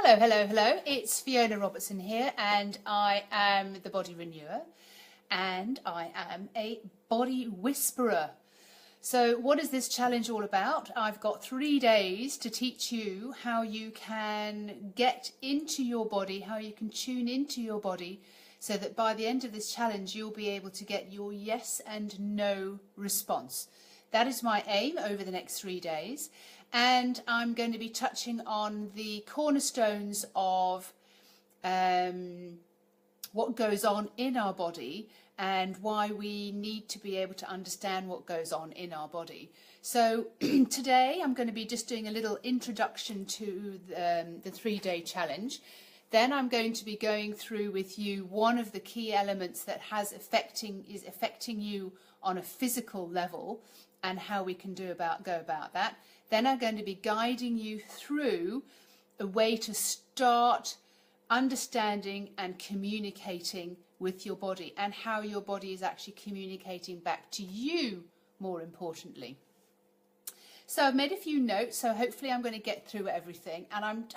Hello, hello, hello. It's Fiona Robertson here, and I am the Body Renewer, and I am a Body Whisperer. So what is this challenge all about? I've got 3 days to teach you how you can get into your body, how you can tune into your body, so that by the end of this challenge, you'll be able to get your yes and no response. That is my aim over the next 3 days. And I'm going to be touching on the cornerstones of what goes on in our body and why we need to be able to understand what goes on in our body. So today I'm going to be just doing a little introduction to the 3-day challenge. Then I'm going to be going through with you one of the key elements that is affecting you on a physical level and how we can go about that. Then I'm going to be guiding you through a way to start understanding and communicating with your body and how your body is actually communicating back to you, more importantly. So I've made a few notes, so hopefully I'm going to get through everything, and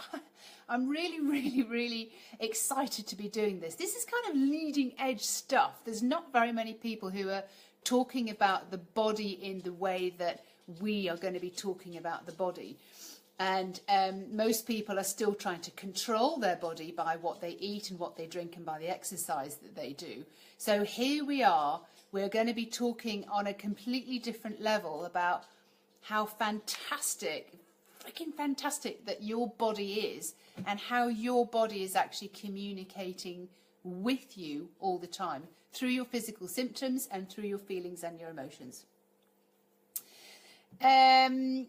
I'm really excited to be doing this. This is kind of leading edge stuff. There's not very many people who are talking about the body in the way that we are going to be talking about the body. And most people are still trying to control their body by what they eat and what they drink and by the exercise that they do. So here we are, we're going to be talking on a completely different level about how fantastic, freaking fantastic that your body is and how your body is actually communicating with you all the time through your physical symptoms and through your feelings and your emotions. The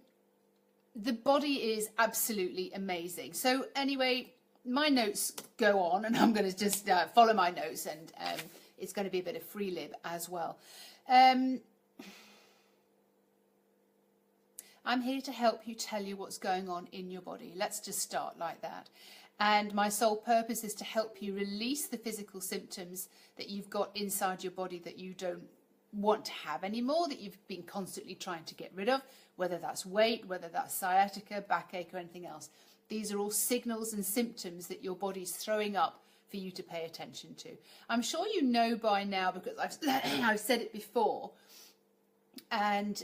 body is absolutely amazing. So anyway, my notes go on, and I'm going to just follow my notes, and it's going to be a bit of free lib as well. I'm here to help you, tell you what's going on in your body. Let's just start like that. And my sole purpose is to help you release the physical symptoms that you've got inside your body that you don't want to have anymore, that you've been constantly trying to get rid of, whether that's weight, whether that's sciatica, backache, or anything else. These are all signals and symptoms that your body's throwing up for you to pay attention to. I'm sure you know by now, because I've said it before, and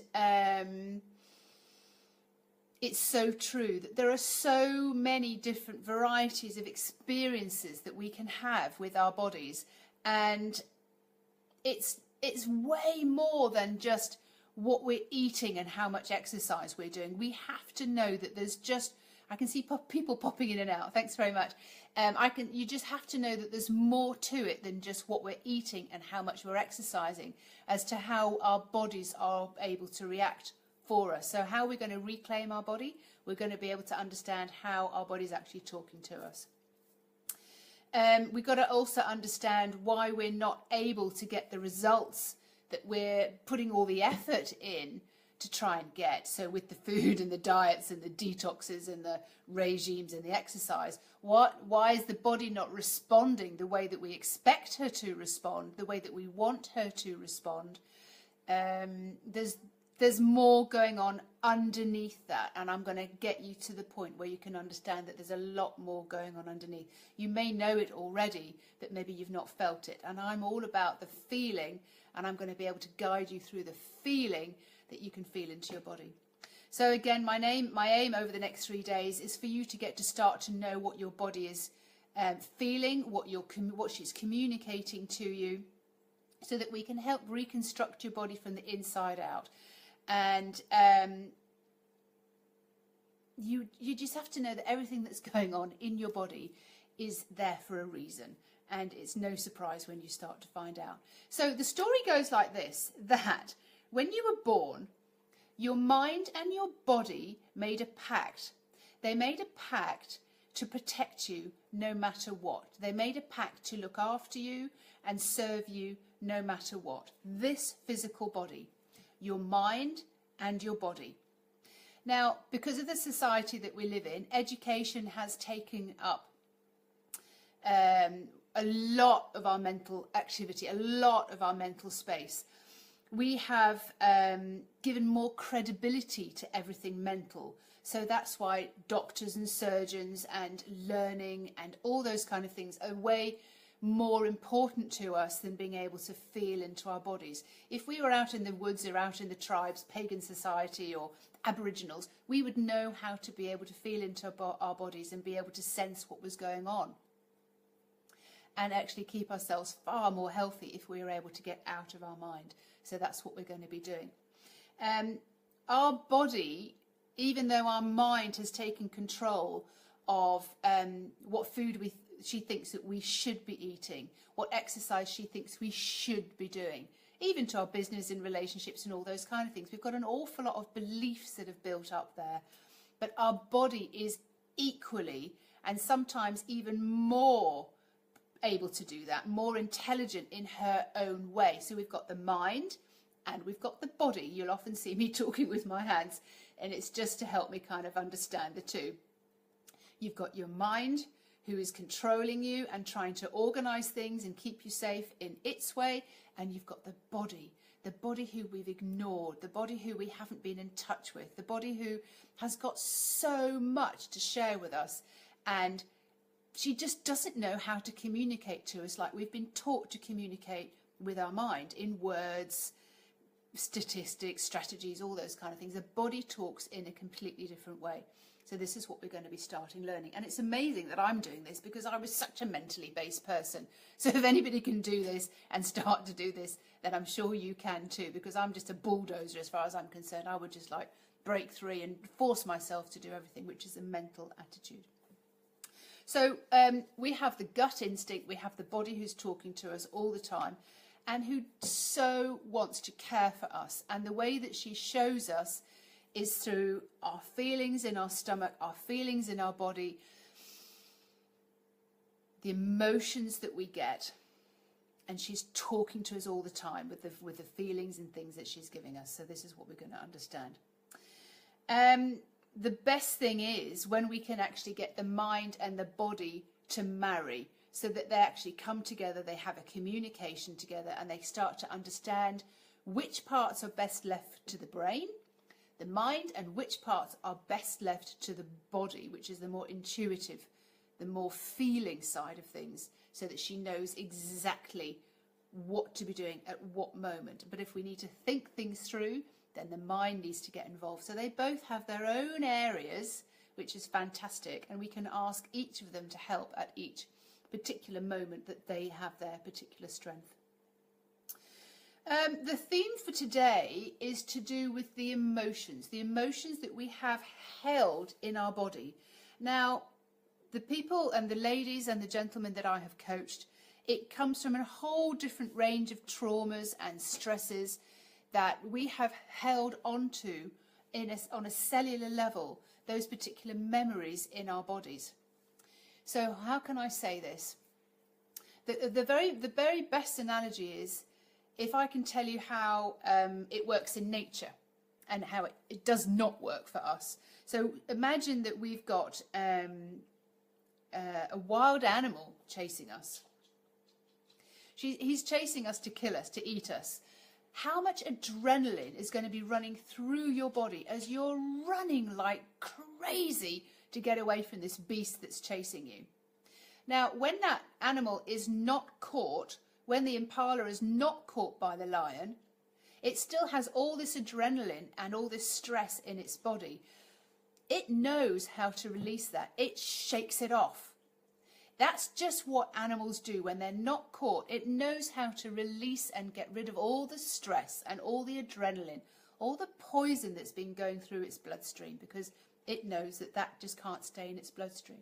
it's so true that there are so many different varieties of experiences that we can have with our bodies, and it's way more than just what we're eating and how much exercise we're doing. We have to know that there's just, I can see people popping in and out. Thanks very much. You just have to know that there's more to it than just what we're eating and how much we're exercising as to how our bodies are able to react for us. So how we're going to reclaim our body, we're going to be able to understand how our body's actually talking to us. We've got to also understand why we're not able to get the results that we're putting all the effort in to try and get. So with the food and the diets and the detoxes and the regimes and the exercise, why is the body not responding the way that we expect her to respond, the way that we want her to respond? There's more going on underneath that, and I'm going to get you to the point where you can understand that there's a lot more going on underneath. You may know it already, but maybe you've not felt it, and I'm all about the feeling, and I'm going to be able to guide you through the feeling that you can feel into your body. So again, my aim over the next 3 days is for you to start to know what your body is feeling, what she's communicating to you, so that we can help reconstruct your body from the inside out. And you just have to know that everything that's going on in your body is there for a reason, and it's no surprise when you start to find out. So the story goes like this, that when you were born, your mind and your body made a pact. They made a pact to protect you no matter what. They made a pact to look after you and serve you no matter what. This physical body, your mind and your body. Now, because of the society that we live in, education has taken up a lot of our mental activity, a lot of our mental space. We have given more credibility to everything mental. So that's why doctors and surgeons and learning and all those kind of things are way more important to us than being able to feel into our bodies. If we were out in the woods or out in the tribes, pagan society or Aboriginals, we would know how to be able to feel into our bodies and be able to sense what was going on, and actually keep ourselves far more healthy if we were able to get out of our mind. So that's what we're going to be doing. Our body, even though our mind has taken control of what food she thinks that we should be eating, what exercise she thinks we should be doing, even to our business and relationships and all those kind of things. We've got an awful lot of beliefs that have built up there, but our body is equally and sometimes even more able to do that, more intelligent in her own way. So we've got the mind and we've got the body. You'll often see me talking with my hands, and it's just to help me kind of understand the two. You've got your mind, who is controlling you and trying to organize things and keep you safe in its way, and you've got the body who we've ignored, the body who we haven't been in touch with, the body who has got so much to share with us, and she just doesn't know how to communicate to us like we've been taught to communicate with our mind, in words, statistics, strategies, all those kind of things. The body talks in a completely different way. So this is what we're going to be starting learning. And it's amazing that I'm doing this because I was such a mentally based person. So if anybody can do this and start to do this, then I'm sure you can too, because I'm just a bulldozer as far as I'm concerned. I would just like break free and force myself to do everything, which is a mental attitude. So we have the gut instinct, we have the body who's talking to us all the time and who so wants to care for us. And the way that she shows us is through our feelings in our stomach, our feelings in our body, the emotions that we get. And she's talking to us all the time with the feelings and things that she's giving us. So this is what we're going to understand. The best thing is when we can actually get the mind and the body to marry, so that they actually come together, they have a communication together, and they start to understand which parts are best left to the brain, the mind, and which parts are best left to the body, which is the more intuitive, the more feeling side of things, so that she knows exactly what to be doing at what moment. But if we need to think things through, then the mind needs to get involved. So they both have their own areas, which is fantastic, and we can ask each of them to help at each particular moment that they have their particular strength. The theme for today is to do with the emotions that we have held in our body. Now, the people and the ladies and the gentlemen that I have coached, it comes from a whole different range of traumas and stresses that we have held onto on a cellular level, those particular memories in our bodies. So how can I say this? The very best analogy is if I can tell you how it works in nature and how it does not work for us. So imagine that we've got a wild animal chasing us. He's chasing us to kill us, to eat us. How much adrenaline is going to be running through your body as you're running like crazy to get away from this beast that's chasing you? Now, when that animal is not caught, when the impala is not caught by the lion, it still has all this adrenaline and all this stress in its body. It knows how to release that. It shakes it off. That's just what animals do when they're not caught. It knows how to release and get rid of all the stress and all the adrenaline, all the poison that's been going through its bloodstream, because it knows that that just can't stay in its bloodstream.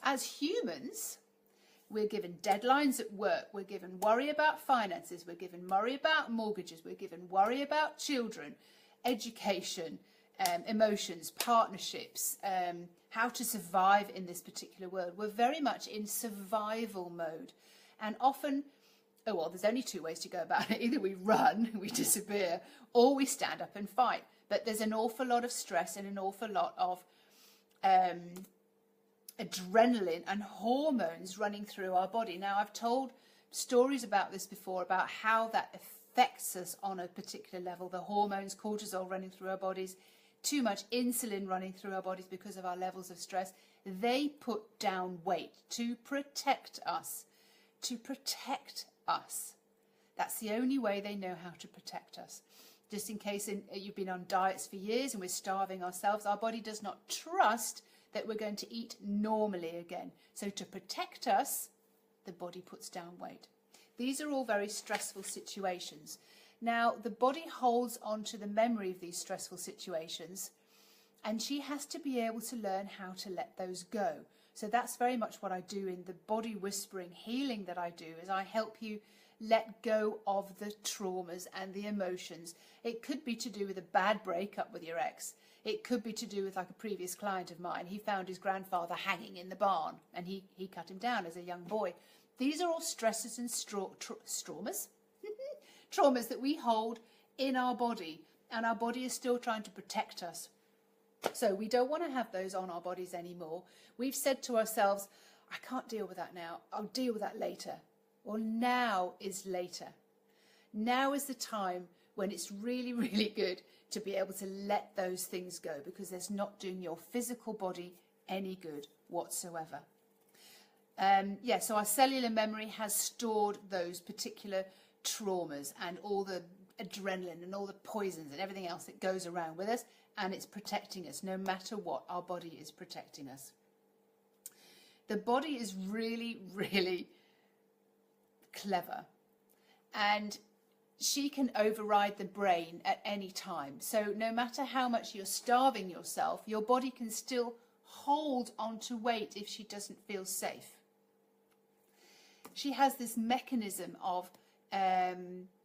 As humans, we're given deadlines at work, we're given worry about finances, we're given worry about mortgages, we're given worry about children, education, emotions, partnerships, how to survive in this particular world. We're very much in survival mode. And often, there's only two ways to go about it. Either we run, we disappear, or we stand up and fight. But there's an awful lot of stress and an awful lot of adrenaline and hormones running through our body. Now, I've told stories about this before, about how that affects us on a particular level. The hormones, cortisol running through our bodies, too much insulin running through our bodies because of our levels of stress, they put down weight to protect us. To protect us. That's the only way they know how to protect us. Just in case you've been on diets for years and we're starving ourselves, our body does not trust that we're going to eat normally again. So to protect us, the body puts down weight. These are all very stressful situations. Now, the body holds on to the memory of these stressful situations, and she has to be able to learn how to let those go. So that's very much what I do in the body whispering healing that I do, is I help you let go of the traumas and the emotions. It could be to do with a bad breakup with your ex. It could be to do with, like a previous client of mine. He found his grandfather hanging in the barn and he cut him down as a young boy. These are all stresses and traumas. Traumas that we hold in our body, and our body is still trying to protect us. So we don't want to have those on our bodies anymore. We've said to ourselves, I can't deal with that now. I'll deal with that later. Well, now is later. Now is the time when it's really, really good to be able to let those things go, because it's not doing your physical body any good whatsoever. So our cellular memory has stored those particular traumas and all the adrenaline and all the poisons and everything else that goes around with us, and it's protecting us. No matter what, our body is protecting us. The body is really, really clever, and she can override the brain at any time. So no matter how much you're starving yourself, your body can still hold on to weight if she doesn't feel safe. She has this mechanism of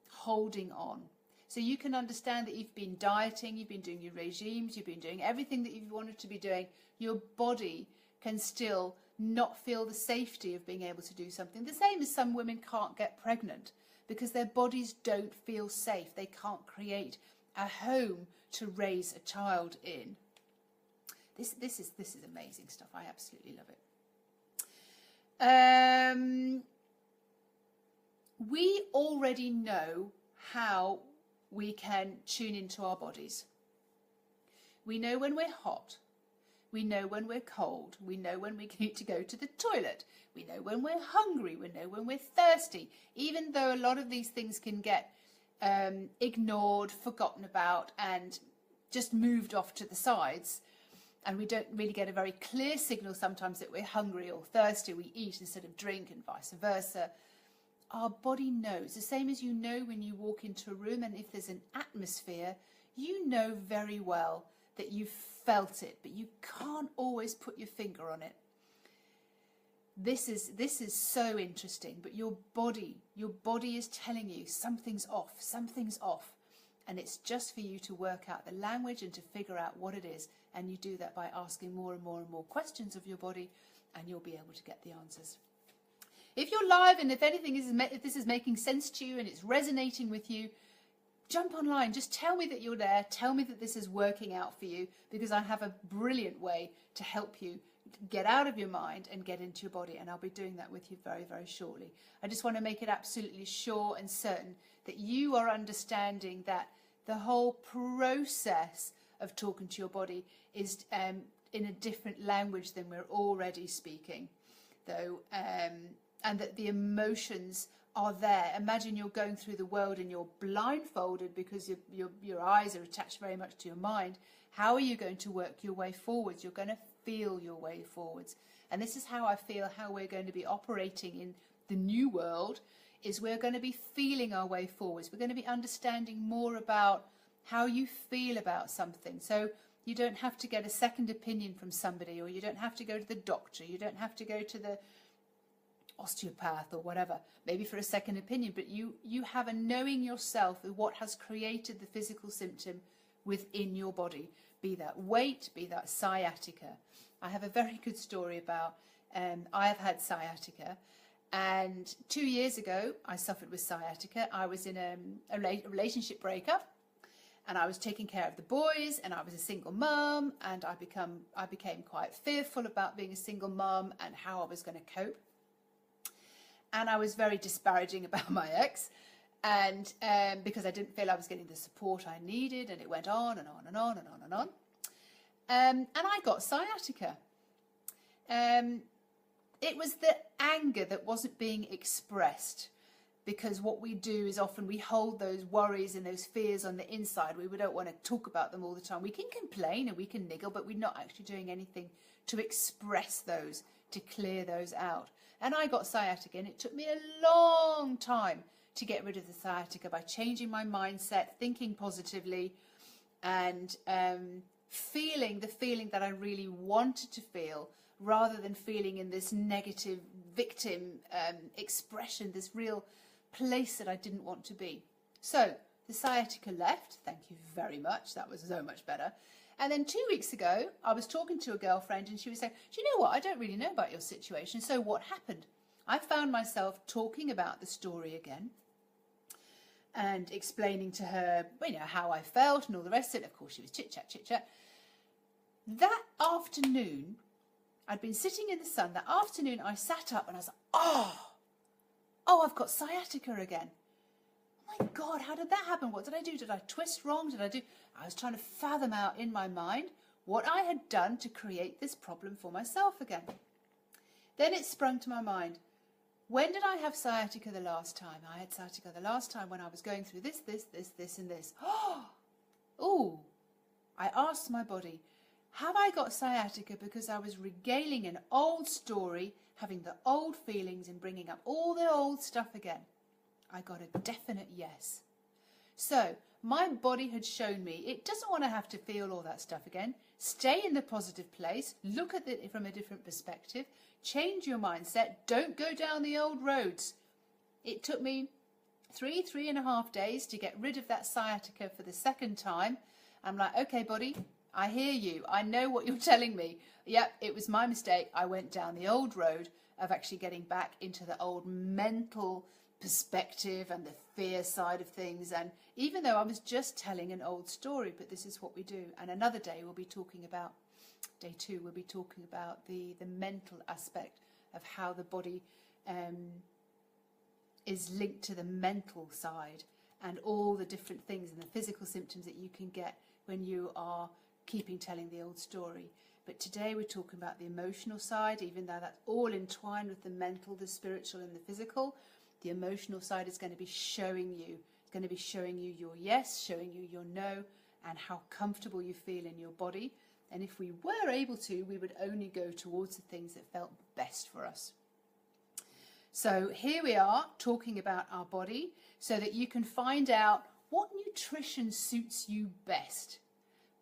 holding on. So you can understand that you've been dieting, you've been doing your regimes, you've been doing everything that you've wanted to be doing. Your body can still not feel the safety of being able to do something. The same as some women can't get pregnant because their bodies don't feel safe. They can't create a home to raise a child in. This is amazing stuff. I absolutely love it. We already know how we can tune into our bodies. We know when we're hot. We know when we're cold. We know when we need to go to the toilet. We know when we're hungry. We know when we're thirsty. Even though a lot of these things can get ignored, forgotten about, and just moved off to the sides, and we don't really get a very clear signal sometimes that we're hungry or thirsty, we eat instead of drink, and vice versa. Our body knows, the same as you know when you walk into a room and if there's an atmosphere, you know very well that you've felt it, but you can't always put your finger on it. This is so interesting, but your body is telling you something's off, and it's just for you to work out the language and to figure out what it is, and you do that by asking more and more and more questions of your body, and you'll be able to get the answers. If you're live and if this is making sense to you and it's resonating with you, jump online. Just tell me that you're there. Tell me that this is working out for you, because I have a brilliant way to help you get out of your mind and get into your body, and I'll be doing that with you very, very shortly. I just want to make it absolutely sure and certain that you are understanding that the whole process of talking to your body is in a different language than we're already speaking, though. And that the emotions are there. Imagine you're going through the world and you're blindfolded because your eyes are attached very much to your mind. How are you going to work your way forwards? You're going to feel your way forwards. And this is how I feel how we're going to be operating in the new world, is we're going to be feeling our way forwards. We're going to be understanding more about how you feel about something. So you don't have to get a second opinion from somebody, or you don't have to go to the doctor. You don't have to go to the osteopath or whatever, maybe for a second opinion, but you have a knowing yourself of what has created the physical symptom within your body, be that weight, be that sciatica. I have a very good story about, I have had sciatica, and 2 years ago I suffered with sciatica. I was in a relationship breakup, and I was taking care of the boys, and I was a single mum, and I became quite fearful about being a single mum and how I was going to cope. And I was very disparaging about my ex, and because I didn't feel I was getting the support I needed, and it went on and on and on and on and on. and I got sciatica. It was the anger that wasn't being expressed, because what we do is often we hold those worries and those fears on the inside. We don't want to talk about them all the time. We can complain and we can niggle, but we're not actually doing anything to express those, to clear those out. And I got sciatica, and it took me a long time to get rid of the sciatica by changing my mindset, thinking positively, and feeling the feeling that I really wanted to feel, rather than feeling in this negative victim expression, this real place that I didn't want to be. So the sciatica left, thank you very much, that was so much better. And then 2 weeks ago, I was talking to a girlfriend, and she was saying, do you know what, I don't really know about your situation, so what happened? I found myself talking about the story again and explaining to her, you know, how I felt and all the rest of it. Of course, she was chit-chat. That afternoon, I'd been sitting in the sun. That afternoon, I sat up and I was like, oh, I've got sciatica again. Oh my God, how did that happen? What did I do? Did I twist wrong? I was trying to fathom out in my mind what I had done to create this problem for myself again. Then it sprung to my mind. When did I have sciatica the last time? I had sciatica the last time when I was going through this, and this. Oh, I asked my body, have I got sciatica because I was regaling an old story, having the old feelings and bringing up all the old stuff again? I got a definite yes. So my body had shown me it doesn't want to have to feel all that stuff again. Stay in the positive place, look at it from a different perspective, change your mindset, don't go down the old roads. It took me 3.5 days to get rid of that sciatica for the second time. I'm like, okay, body, I hear you. I know what you're telling me. Yep, it was my mistake. I went down the old road of actually getting back into the old mental perspective and the fear side of things. And even though I was just telling an old story, but this is what we do. And another day we'll be talking about, day 2, we'll be talking about the mental aspect of how the body is linked to the mental side and all the different things and the physical symptoms that you can get when you are keeping telling the old story. But today we're talking about the emotional side, even though that's all entwined with the mental, the spiritual and the physical. The emotional side is going to be showing you. It's going to be showing you your yes, showing you your no, and how comfortable you feel in your body. And if we were able to, we would only go towards the things that felt best for us. So here we are talking about our body so that you can find out what nutrition suits you best.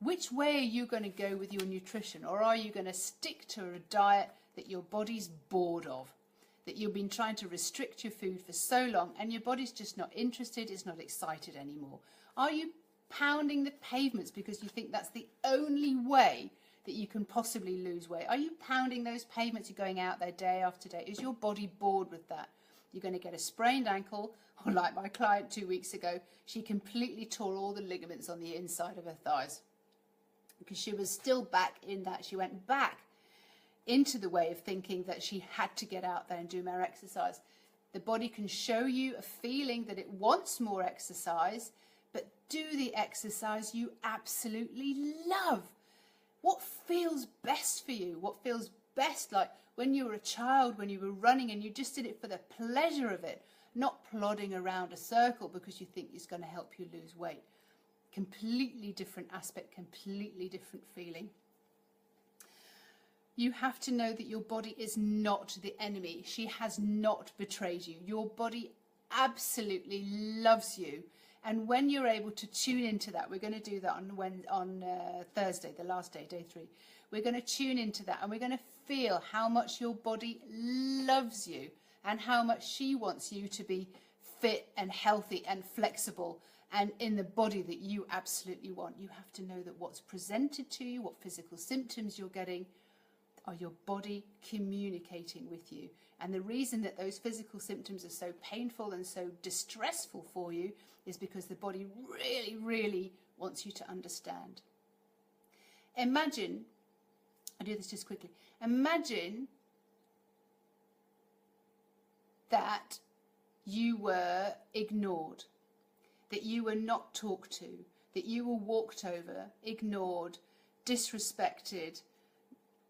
Which way are you going to go with your nutrition? Or are you going to stick to a diet that your body's bored of? That you've been trying to restrict your food for so long and your body's just not interested, it's not excited anymore? Are you pounding the pavements because you think that's the only way that you can possibly lose weight? Are you pounding those pavements? You're going out there day after day. Is your body bored with that? You're going to get a sprained ankle, or like my client 2 weeks ago, she completely tore all the ligaments on the inside of her thighs because she was still back in that. She went back into the way of thinking that she had to get out there and do more exercise. The body can show you a feeling that it wants more exercise, but do the exercise you absolutely love. What feels best for you? What feels best, like when you were a child, when you were running and you just did it for the pleasure of it, not plodding around a circle because you think it's going to help you lose weight. Completely different aspect, completely different feeling. You have to know that your body is not the enemy. She has not betrayed you. Your body absolutely loves you. And when you're able to tune into that, we're going to do that on Thursday, the last day, day 3. We're going to tune into that and we're going to feel how much your body loves you and how much she wants you to be fit and healthy and flexible and in the body that you absolutely want. You have to know that what's presented to you, what physical symptoms you're getting, are your body communicating with you. And the reason that those physical symptoms are so painful and so distressful for you is because the body really, really wants you to understand. Imagine, I'll do this just quickly. Imagine that you were ignored, that you were not talked to, that you were walked over, ignored, disrespected,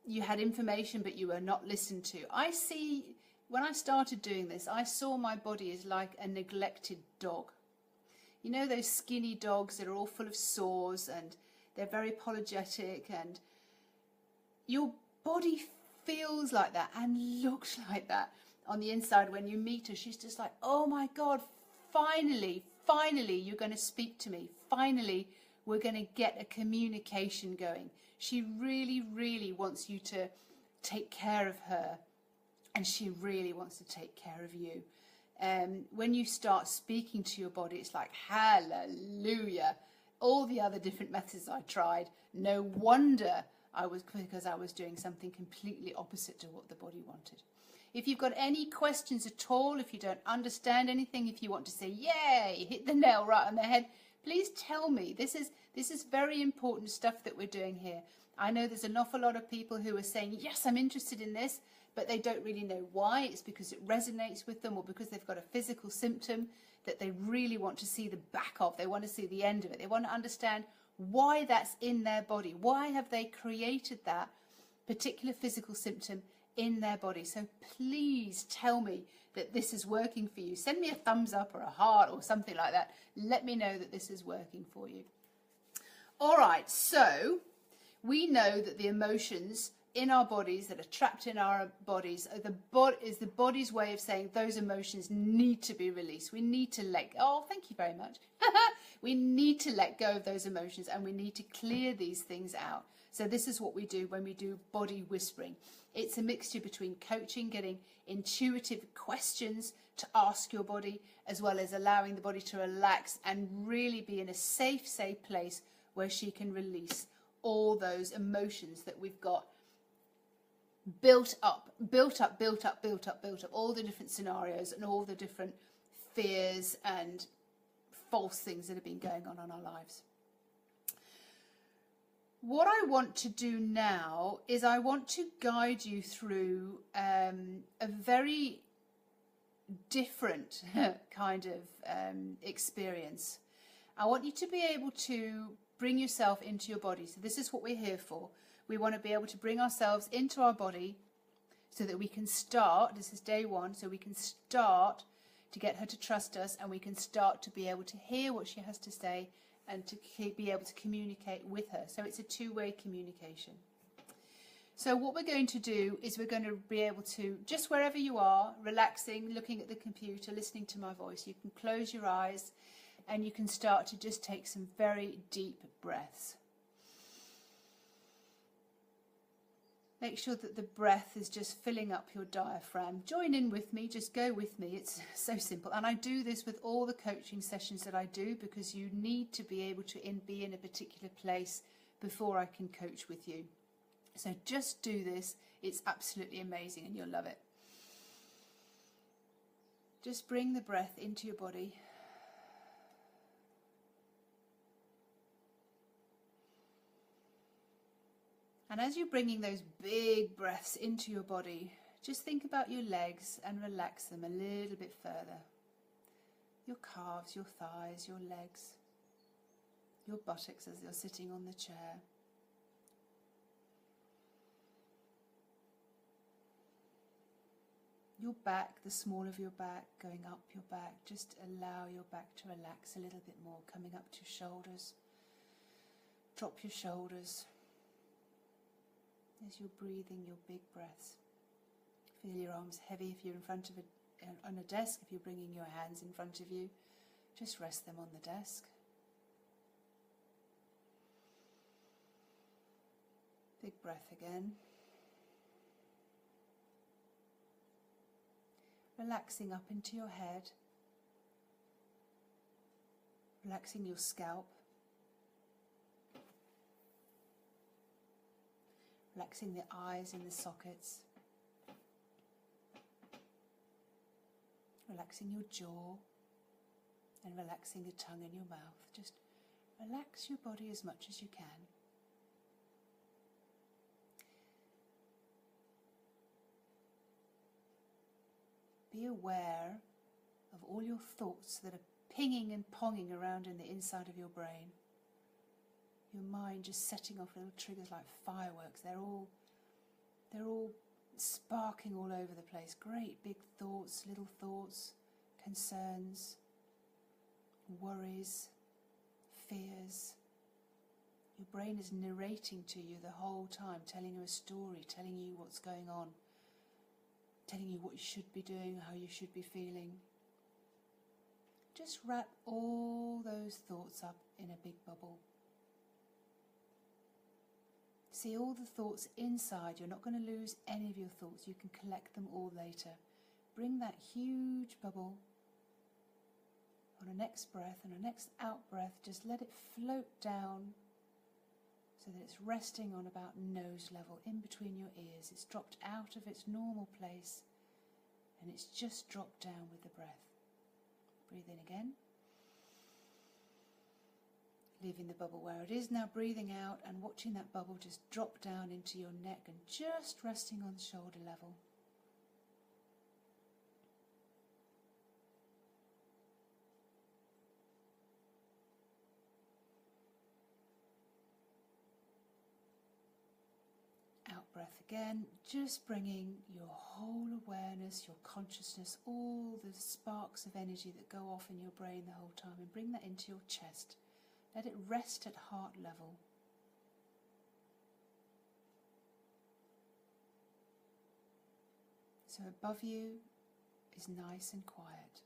you had information but you were not listened to. I see, when I started doing this, I saw my body as like a neglected dog. You know those skinny dogs that are all full of sores and they're very apologetic, and your body feels like that and looks like that on the inside. When you meet her, she's just like, oh my God, finally you're going to speak to me. Finally, we're going to get a communication going. She really wants you to take care of her, and she really wants to take care of you. When you start speaking to your body, it's like, hallelujah. All the other different methods I tried, no wonder because I was doing something completely opposite to what the body wanted. If you've got any questions at all, if you don't understand anything, if you want to say, yay, hit the nail right on the head, please tell me. This is very important stuff that we're doing here. I know there's an awful lot of people who are saying, yes, I'm interested in this, but they don't really know why. It's because it resonates with them, or because they've got a physical symptom that they really want to see the back of. They want to see the end of it. They want to understand why that's in their body. Why have they created that particular physical symptom in their body? So please tell me that this is working for you. Send me a thumbs up or a heart or something like that. Let me know that this is working for you. All right, so we know that the emotions in our bodies that are trapped in our bodies is the body's way of saying those emotions need to be released. We need to thank you very much. We need to let go of those emotions, and we need to clear these things out. So this is what we do when we do body whispering. It's a mixture between coaching, getting intuitive questions to ask your body, as well as allowing the body to relax and really be in a safe place where she can release all those emotions that we've got built up, all the different scenarios and all the different fears and false things that have been going on in our lives. What I want to do now is I want to guide you through a very different kind of experience. I want you to be able to bring yourself into your body. So this is what we're here for. We want to be able to bring ourselves into our body so that we can start, this is day one, so we can start to get her to trust us, and we can start to be able to hear what she has to say and to be able to communicate with her. So it's a two-way communication. So what we're going to do is we're going to be able to, just wherever you are, relaxing, looking at the computer, listening to my voice, you can close your eyes and you can start to just take some very deep breaths. Make sure that the breath is just filling up your diaphragm. Join in with me, just go with me. It's so simple. And I do this with all the coaching sessions that I do, because you need to be able to be in a particular place before I can coach with you. So just do this. It's absolutely amazing and you'll love it. Just bring the breath into your body. And as you're bringing those big breaths into your body, just think about your legs and relax them a little bit further. Your calves, your thighs, your legs, your buttocks as you're sitting on the chair. Your back, the small of your back, going up your back. Just allow your back to relax a little bit more, coming up to shoulders. Drop your shoulders. As you're breathing your big breaths, feel your arms heavy if you're in front of on a desk. If you're bringing your hands in front of you, just rest them on the desk. Big breath again. Relaxing up into your head, relaxing your scalp. Relaxing the eyes in the sockets, relaxing your jaw, and relaxing the tongue in your mouth. Just relax your body as much as you can. Be aware of all your thoughts that are pinging and ponging around in the inside of your brain. your mind just setting off little triggers like fireworks. They're all sparking all over the place. Great big thoughts, little thoughts, concerns, worries, fears. Your brain is narrating to you the whole time, telling you a story, telling you what's going on, telling you what you should be doing, how you should be feeling. Just wrap all those thoughts up in a big bubble. See all the thoughts inside. You're not going to lose any of your thoughts. You can collect them all later. Bring that huge bubble. On a next breath and a next out breath, just let it float down so that it's resting on about nose level, in between your ears. It's dropped out of its normal place and it's just dropped down with the breath. Breathe in again. Leaving the bubble where it is now, breathing out and watching that bubble just drop down into your neck and just resting on shoulder level. Out breath again, just bringing your whole awareness, your consciousness, all the sparks of energy that go off in your brain the whole time, and bring that into your chest. Let it rest at heart level. So above you is nice and quiet.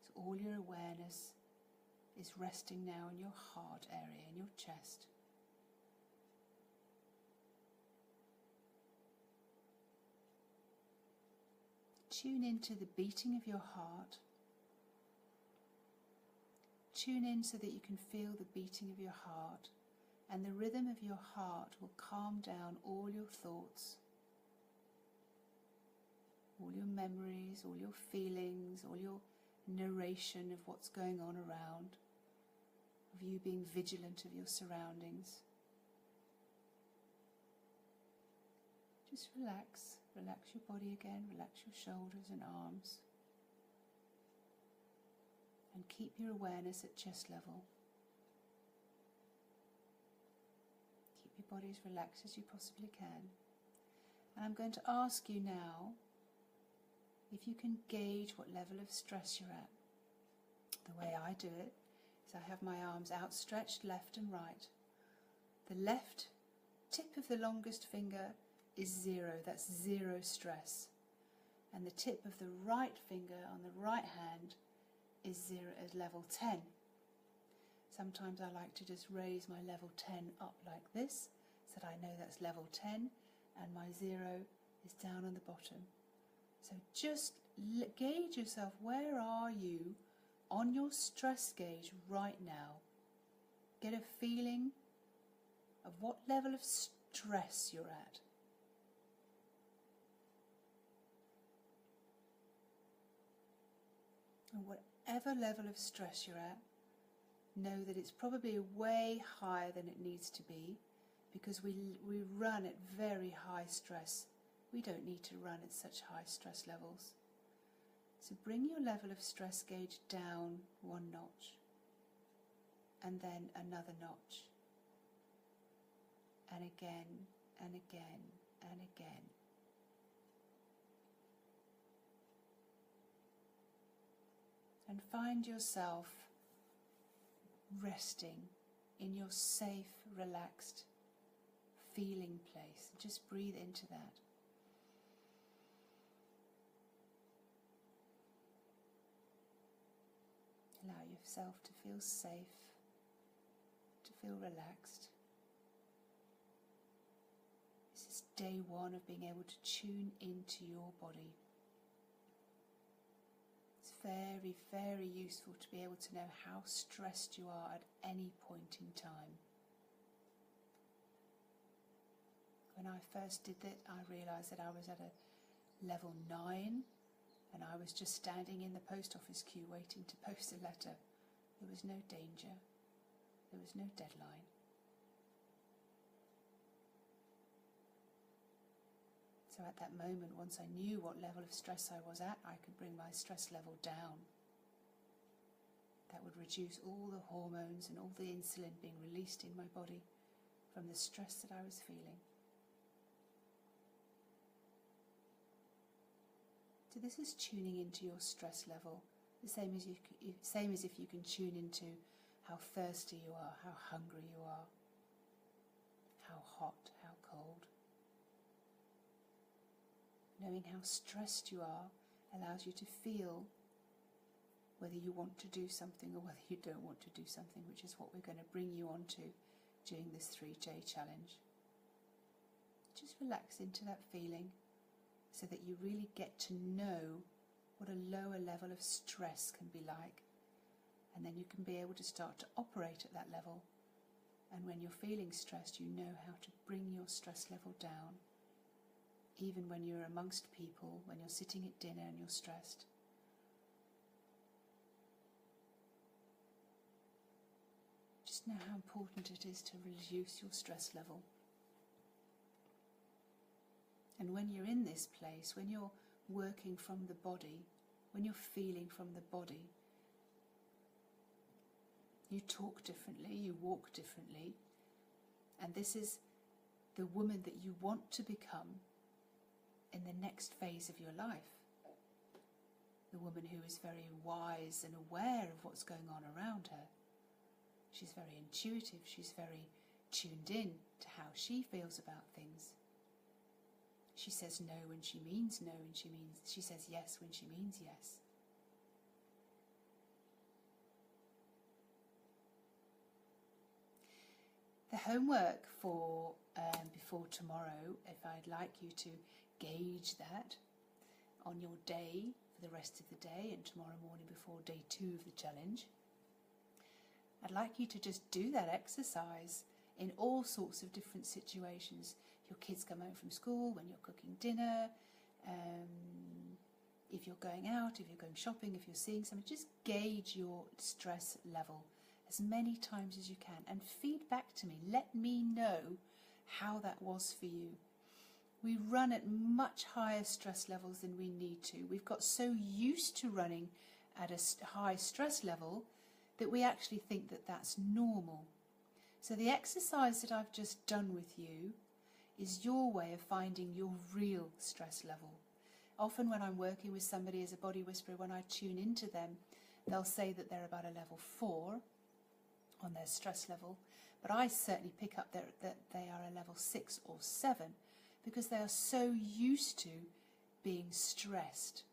So all your awareness is resting now in your heart area, in your chest. Tune into the beating of your heart. Tune in so that you can feel the beating of your heart, and the rhythm of your heart will calm down all your thoughts, all your memories, all your feelings, all your narration of what's going on around, of you being vigilant of your surroundings. Just relax. Relax your body again, relax your shoulders and arms. And keep your awareness at chest level. Keep your body as relaxed as you possibly can. And I'm going to ask you now if you can gauge what level of stress you're at. The way I do it is I have my arms outstretched left and right. The left tip of the longest finger is 0, that's 0 stress. And the tip of the right finger on the right hand is 0 at level 10. Sometimes I like to just raise my level 10 up like this, so that I know that's level 10, and my 0 is down on the bottom. So just gauge yourself, where are you on your stress gauge right now? Get a feeling of what level of stress you're at. And whatever level of stress you're at, know that it's probably way higher than it needs to be, because we run at very high stress. We don't need to run at such high stress levels. So bring your level of stress gauge down 1 notch, and then another notch, and again, and again, and again. And find yourself resting in your safe, relaxed, feeling place. Just breathe into that. Allow yourself to feel safe, to feel relaxed. This is day 1 of being able to tune into your body. It's very, very useful to be able to know how stressed you are at any point in time. When I first did it, I realised that I was at a level 9, and I was just standing in the post office queue waiting to post a letter. There was no danger. There was no deadline. So at that moment, once I knew what level of stress I was at, I could bring my stress level down. that would reduce all the hormones and all the insulin being released in my body from the stress that I was feeling. So this is tuning into your stress level, the same as if you can tune into how thirsty you are, how hungry you are, how hot, how cold. Knowing how stressed you are allows you to feel whether you want to do something or whether you don't want to do something, which is what we're going to bring you onto during this 3-day challenge. Just relax into that feeling so that you really get to know what a lower level of stress can be like. And then you can be able to start to operate at that level. And when you're feeling stressed, you know how to bring your stress level down. Even when you're amongst people, when you're sitting at dinner and you're stressed. Just know how important it is to reduce your stress level. And when you're in this place, when you're working from the body, when you're feeling from the body, you talk differently, you walk differently, and this is the woman that you want to become in the next phase of your life. The woman who is very wise and aware of what's going on around her. She's very intuitive, she's very tuned in to how she feels about things. She says no when she means no, and she says yes when she means yes. The homework for before tomorrow, if I'd like you to gauge that on your day for the rest of the day and tomorrow morning before day 2 of the challenge, I'd like you to just do that exercise in all sorts of different situations. Your kids come home from school, when you're cooking dinner, if you're going out, if you're going shopping, if you're seeing someone, just gauge your stress level as many times as you can and feed back to me. Let me know how that was for you. We run at much higher stress levels than we need to. We've got so used to running at a high stress level that we actually think that that's normal. So the exercise that I've just done with you is your way of finding your real stress level. Often when I'm working with somebody as a body whisperer, when I tune into them, they'll say that they're about a level 4 on their stress level, but I certainly pick up that they are a level 6 or 7 because they are so used to being stressed.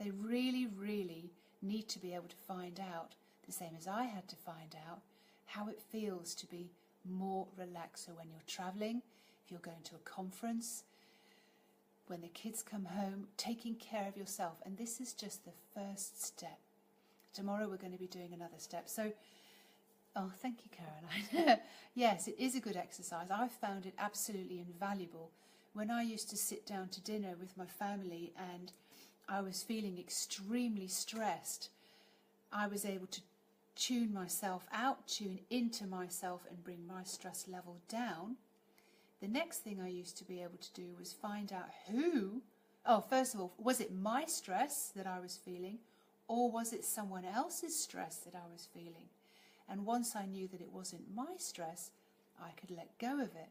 They really, really need to be able to find out, the same as I had to find out, how it feels to be more relaxed. So when you're traveling, if you're going to a conference, when the kids come home, taking care of yourself. And this is just the first step. Tomorrow we're going to be doing another step. So, oh, thank you, Caroline. Yes, it is a good exercise. I've found it absolutely invaluable. When I used to sit down to dinner with my family and I was feeling extremely stressed, I was able to tune myself out, tune into myself and bring my stress level down. The next thing I used to be able to do was find out first of all, was it my stress that I was feeling or was it someone else's stress that I was feeling? And once I knew that it wasn't my stress, I could let go of it.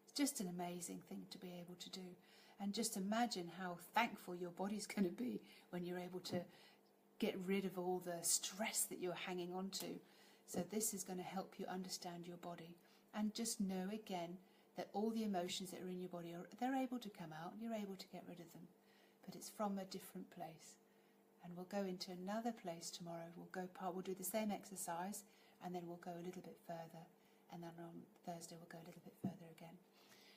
It's just an amazing thing to be able to do. And just imagine how thankful your body's going to be when you're able to get rid of all the stress that you're hanging on to. So this is going to help you understand your body. And just know again that all the emotions that are in your body, they're able to come out and you're able to get rid of them. But it's from a different place. And we'll go into another place tomorrow. We'll do the same exercise and then we'll go a little bit further. And then on Thursday we'll go a little bit further again.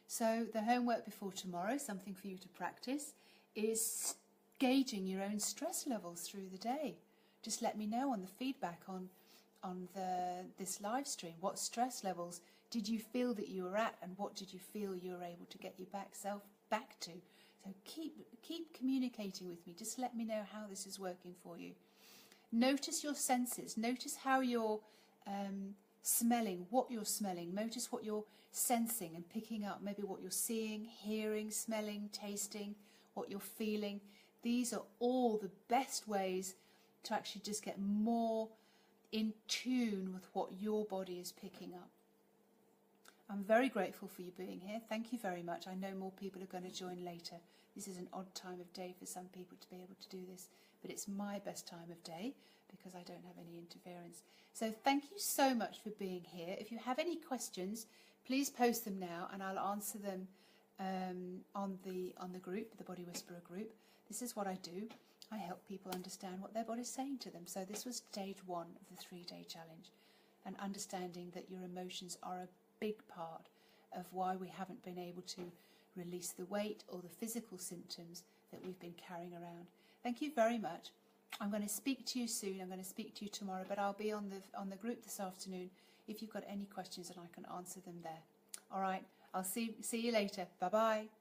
So the homework before tomorrow, something for you to practice, is gauging your own stress levels through the day. Just let me know on the feedback on this live stream. What stress levels did you feel that you were at, and what did you feel you were able to get your back to? So keep communicating with me. Just let me know how this is working for you. Notice your senses. Notice how you're smelling, what you're smelling. Notice what you're sensing and picking up. Maybe what you're seeing, hearing, smelling, tasting, what you're feeling. These are all the best ways to actually just get more in tune with what your body is picking up. I'm very grateful for you being here. Thank you very much. I know more people are going to join later. This is an odd time of day for some people to be able to do this, but it's my best time of day because I don't have any interference. So thank you so much for being here. If you have any questions, please post them now and I'll answer them on the group, the Body Whisperer group. This is what I do. I help people understand what their body's saying to them. So this was stage 1 of the 3-day challenge, and understanding that your emotions are a big part of why we haven't been able to release the weight or the physical symptoms that we've been carrying around. Thank you very much. I'm going to speak to you soon. I'm going to speak to you tomorrow, but I'll be on the group this afternoon if you've got any questions, and I can answer them there. All right, I'll see you later. Bye-bye.